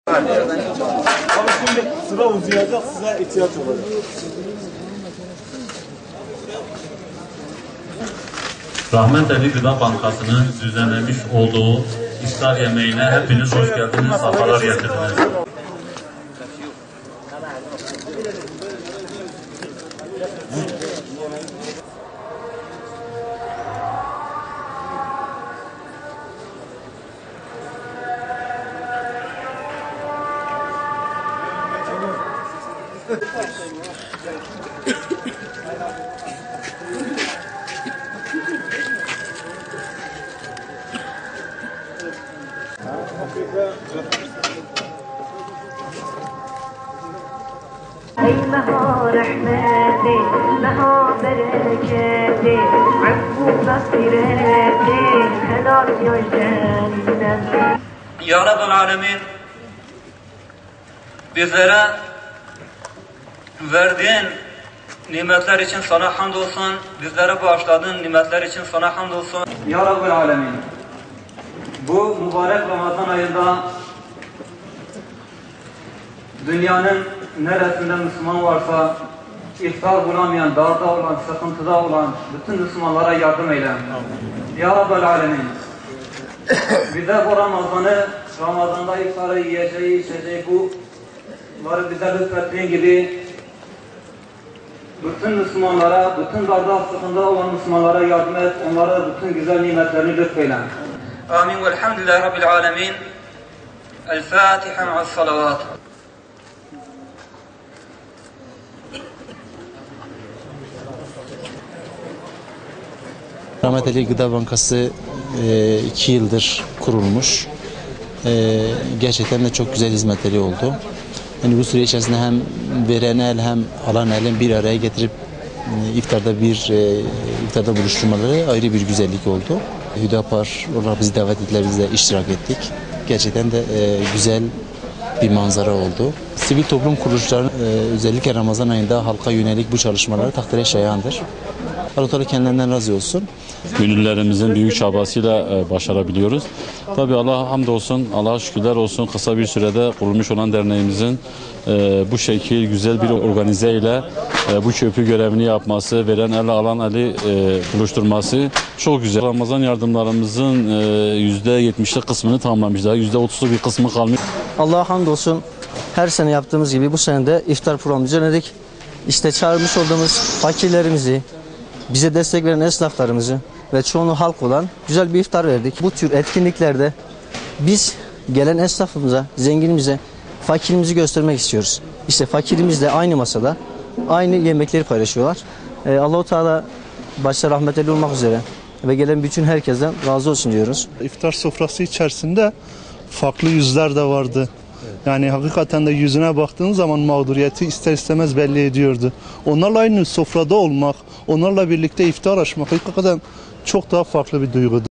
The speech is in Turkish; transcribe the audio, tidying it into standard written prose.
Ama şimdi sıra uzayacak, size ihtiyaç olacak. Rahmet Eli Gıda Bankası'nın düzenlemiş olduğu iftar yemeğine hepiniz hoş geldiniz, sefalar getirdiniz. ای مها رحمتی مها برکتی عفو مغفرتی هدایت جنت. Ya Rabbel Alemin, bizlere verdiğin nimetler için sana hamdolsun, bizlere bağışladığın nimetler için sana hamdolsun. Ya Rabbel Alemin, bu mübarek Ramazan ayında dünyanın neresinde Müslüman varsa, iftar bulamayan, darda olan, sıkıntıda olan bütün Müslümanlara yardım eyle. Ya Rabbel Alemin, bize bu Ramazan'da iftarı yiyeceği, içeceği bunları bize lütfettiğin gibi bütün Müslümanlara, bütün darda sıkıntıda olan Müslümanlara yardım et, onlara bütün güzel nimetlerini lütfeyle. Amin. Velhamdülillahi Rabbil Alemin. El Fatiha ma'as salavat. Rahmet Eli Gıda Bankası 2 yıldır kurulmuş. Gerçekten de çok güzel hizmetleri oldu. Yani bu süre içerisinde hem veren el hem alan elin bir araya getirip iftarda buluşturmaları ayrı bir güzellik oldu. Hüdapar olarak bizi davet ettiler, biz de iştirak ettik. Gerçekten de güzel bir manzara oldu. Sivil toplum kuruluşlarının özellikle Ramazan ayında halka yönelik bu çalışmaları takdire şayandır. Allah Teala kendilerinden razı olsun. Gönüllerimizin büyük çabasıyla başarabiliyoruz. Tabii Allah'a hamdolsun, Allah'a şükürler olsun. Kısa bir sürede kurulmuş olan derneğimizin bu şekil güzel bir organize ile bu köprü görevini yapması, veren elle alan eli buluşturması çok güzel. Ramazan yardımlarımızın %70'lik kısmını tamamlamışlar. %30'luk bir kısmı kalmış. Allah'a hamdolsun, her sene yaptığımız gibi bu sene de iftar programı düzenledik. İşte çağırmış olduğumuz fakirlerimizi, bize destek veren esnaflarımızı ve çoğunluğu halk olan güzel bir iftar verdik. Bu tür etkinliklerde biz gelen esnafımıza, zenginimize, fakirimizi göstermek istiyoruz. İşte fakirimizle aynı masada aynı yemekleri paylaşıyorlar. Allah-u Teala başta rahmetli olmak üzere ve gelen bütün herkesten razı olsun diyoruz. İftar sofrası içerisinde farklı yüzler de vardı. Yani hakikaten de yüzüne baktığın zaman mağduriyeti ister istemez belli ediyordu. Onlarla aynı sofrada olmak, onlarla birlikte iftar açmak hakikaten çok daha farklı bir duygudur.